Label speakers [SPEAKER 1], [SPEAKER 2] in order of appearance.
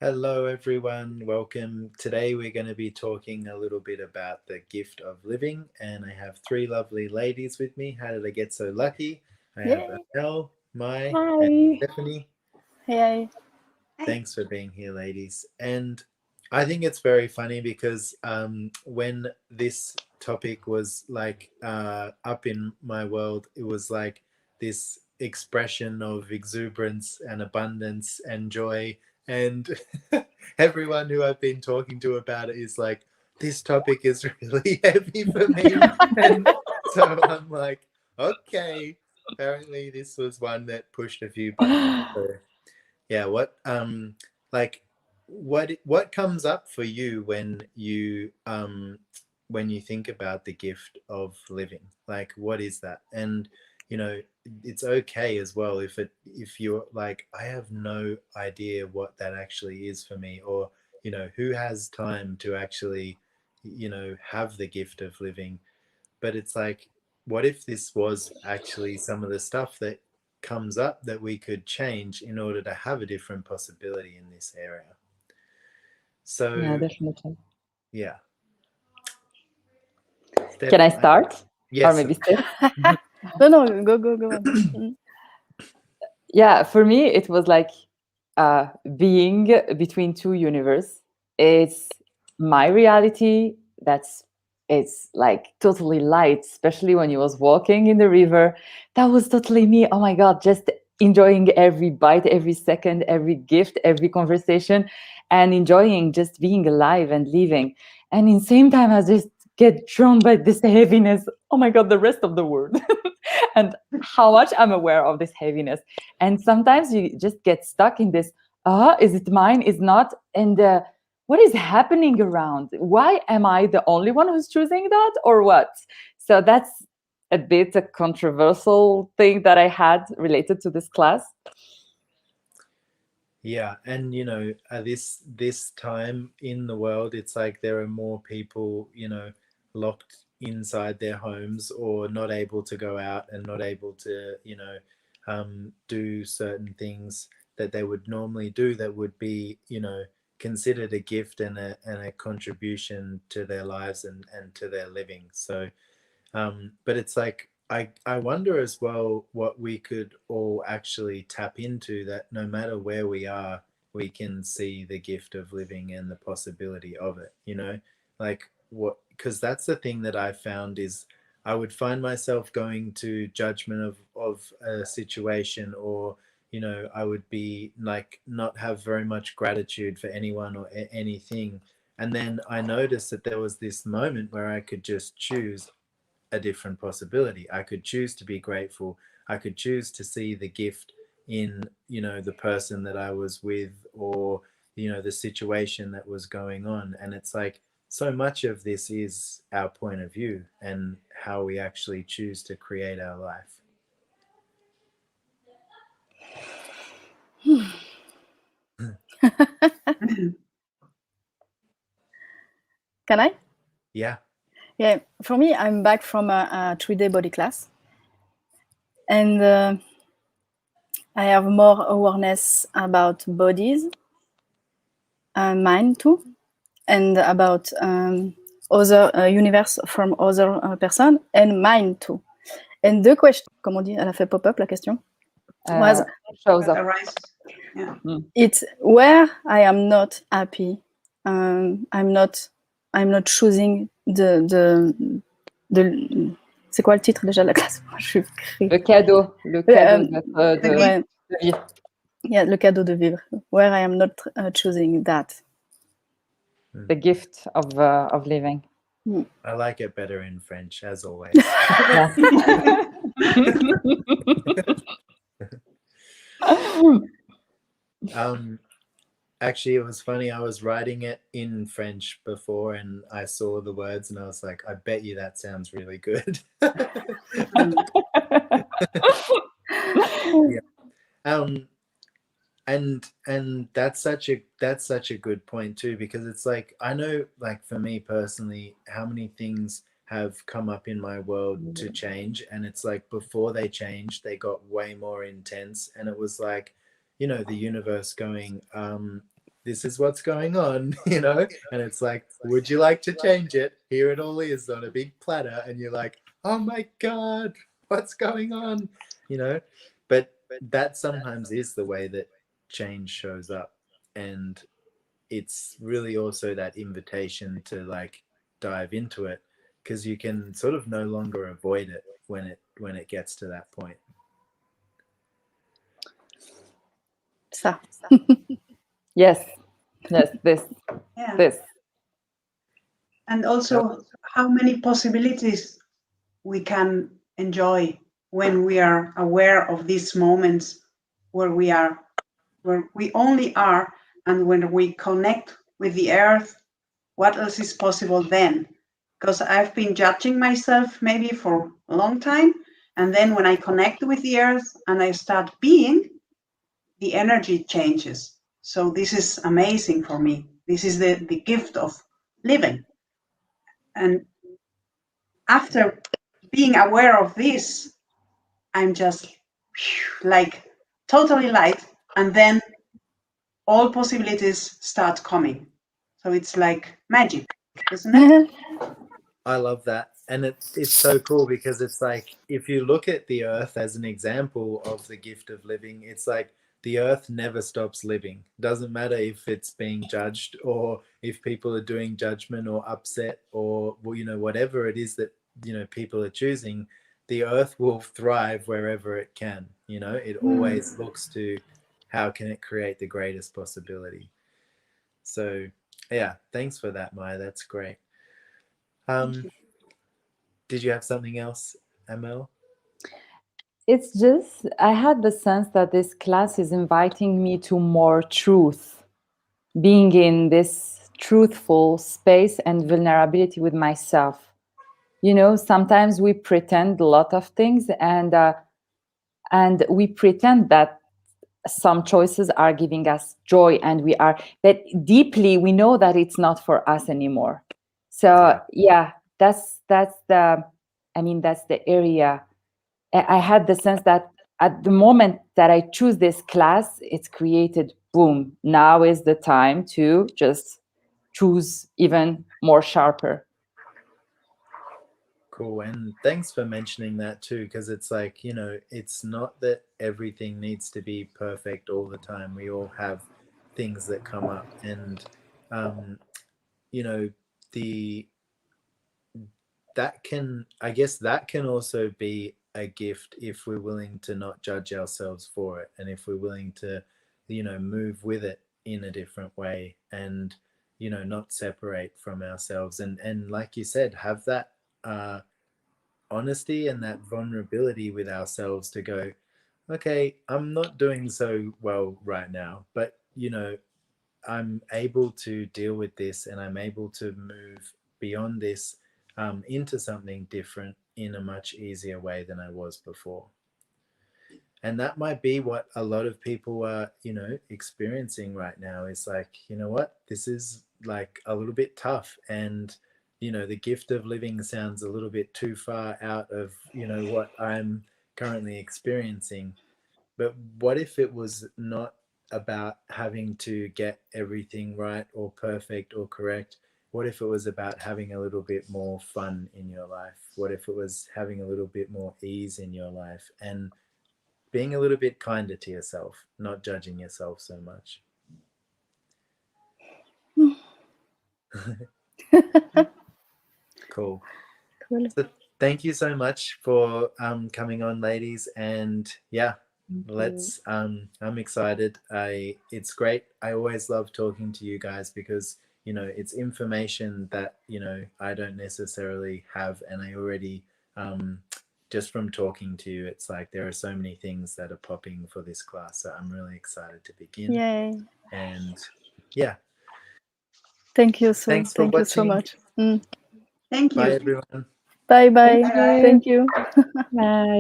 [SPEAKER 1] Hello, everyone. Welcome. Today, we're going to be talking a little bit about the gift of living, and I have three lovely ladies with me. How did I get so lucky? I have
[SPEAKER 2] Yay!
[SPEAKER 1] Mel, Mai, and
[SPEAKER 3] Hi.
[SPEAKER 1] Stephanie.
[SPEAKER 2] Hey,
[SPEAKER 1] Thanks for being here, ladies. And I think it's very funny because when this topic was up in my world, it was like this expression of exuberance and abundance and joy. And everyone who I've been talking to about it is like, this topic is really heavy for me. And so I'm like, okay, apparently this was one that pushed a few buttons. So yeah, like what comes up for you when you think about the gift of living? Like, what is that? And it's okay as well if you're like, I have no idea what that actually is for me, or who has time to actually have the gift of living. But it's like, what if this was actually some of the stuff that comes up that we could change in order to have a different possibility in this area?
[SPEAKER 3] Yeah,
[SPEAKER 1] So
[SPEAKER 3] definitely.
[SPEAKER 1] yeah.
[SPEAKER 3] Can
[SPEAKER 1] Steph,
[SPEAKER 3] I start? Or
[SPEAKER 1] yes.
[SPEAKER 3] maybe Steph?
[SPEAKER 2] no, go on.
[SPEAKER 3] Yeah, for me, it was like being between two universes. It's my reality that's it's like totally light, especially when you was walking in the river. That was totally me. Oh my God, just enjoying every bite, every second, every gift, every conversation, and enjoying just being alive and living. And in the same time, I just get drawn by this heaviness. Oh my God, the rest of the world. And how much I'm aware of this heaviness. And sometimes you just get stuck in this, is it mine? Is not? And what is happening around? Why am I the only one who's choosing that or what? So that's a bit a controversial thing that I had related to this class.
[SPEAKER 1] Yeah, and this time in the world, it's like there are more people, locked inside their homes or not able to go out and not able to, do certain things that they would normally do that would be, considered a gift and a contribution to their lives and to their living. So but it's like, I wonder as well what we could all actually tap into, that no matter where we are, we can see the gift of living and the possibility of it, like what, because that's the thing that I found is I would find myself going to judgment of a situation, or I would be like not have very much gratitude for anyone or anything. And then I noticed that there was this moment where I could just choose a different possibility. I could choose to be grateful. I could choose to see the gift in, the person that I was with, or, the situation that was going on. And it's like, so much of this is our point of view and how we actually choose to create our life.
[SPEAKER 2] Can I?
[SPEAKER 1] Yeah.
[SPEAKER 2] Yeah, for me, I'm back from a 3-day body class, and I have more awareness about bodies, mind too, and about other universe from other person, and mind too. And the question, comme on dit, elle a fait pop-up la question, was
[SPEAKER 3] Shows up.
[SPEAKER 4] Yeah.
[SPEAKER 2] it's where I am not happy. I'm not choosing the c'est quoi le titre déjà de la classe? Je suis
[SPEAKER 3] Le cadeau de
[SPEAKER 2] ouais.
[SPEAKER 3] vivre.
[SPEAKER 2] Yeah, le cadeau de vivre. Where I am not choosing that.
[SPEAKER 3] The gift of living.
[SPEAKER 1] I like it better in French, as always. Actually, it was funny. I was writing it in French before, and I saw the words, and I was like, "I bet you that sounds really good." Yeah. And that's such a good point too, because it's like, I know, like for me personally, how many things have come up in my world to change, and it's like before they changed, they got way more intense, and it was like, the universe going, this is what's going on, you know? And it's like, would you like to change it? Here it all is on a big platter. And you're like, oh my God, what's going on? You know? But that sometimes is the way that change shows up. And it's really also that invitation to like dive into it, because you can sort of no longer avoid it when it gets to that point.
[SPEAKER 2] Ça.
[SPEAKER 3] Yes, this.
[SPEAKER 4] And also how many possibilities we can enjoy when we are aware of these moments where we only are, and when we connect with the earth, what else is possible then? Because I've been judging myself maybe for a long time, and then when I connect with the earth and I start being, the energy changes. So this is amazing for me. This is the gift of living. And after being aware of this, I'm just like totally light, and then all possibilities start coming. So it's like magic, isn't it?
[SPEAKER 1] I love that. And it's so cool, because it's like, if you look at the earth as an example of the gift of living, it's like the earth never stops living. Doesn't matter if it's being judged, or if people are doing judgment or upset, or, well, you know, whatever it is that, you know, people are choosing, the earth will thrive wherever it can. You know, it always looks to how can it create the greatest possibility. So yeah, thanks for that, Maya. That's great. Did you have something else, Amel?
[SPEAKER 3] It's just, I had the sense that this class is inviting me to more truth, being in this truthful space and vulnerability with myself. You know, sometimes we pretend a lot of things, and we pretend that some choices are giving us joy, and but deeply we know that it's not for us anymore. So yeah, that's the area. I had the sense that at the moment that I choose this class, it's created, boom, now is the time to just choose even more sharper.
[SPEAKER 1] Cool. And thanks for mentioning that too, because it's like, you know, it's not that everything needs to be perfect all the time. We all have things that come up, and you know, that can also be a gift if we're willing to not judge ourselves for it, and if we're willing to, you know, move with it in a different way, and, you know, not separate from ourselves, and like you said, have that honesty and that vulnerability with ourselves to go, okay, I'm not doing so well right now, but, you know, I'm able to deal with this, and I'm able to move beyond this into something different in a much easier way than I was before. And that might be what a lot of people are, you know, experiencing right now. Is like, you know what, this is like a little bit tough, and, you know, the gift of living sounds a little bit too far out of, you know, what I'm currently experiencing. But what if it was not about having to get everything right or perfect or correct? What if it was about having a little bit more fun in your life? What if it was having a little bit more ease in your life, and being a little bit kinder to yourself, not judging yourself so much? Cool. So thank you so much for coming on, ladies. And yeah, let's I'm excited. It's great. I always love talking to you guys, because, you know, it's information that, you know, I don't necessarily have, and I already just from talking to you, it's like there are so many things that are popping for this class. So I'm really excited to begin.
[SPEAKER 2] Yay.
[SPEAKER 1] And yeah,
[SPEAKER 2] Thank you
[SPEAKER 1] thanks for
[SPEAKER 2] thank you so
[SPEAKER 1] watching.
[SPEAKER 2] much.
[SPEAKER 4] Thank you.
[SPEAKER 1] Bye everyone.
[SPEAKER 2] Bye bye.
[SPEAKER 3] Thank you.
[SPEAKER 2] Thank you.
[SPEAKER 3] Bye.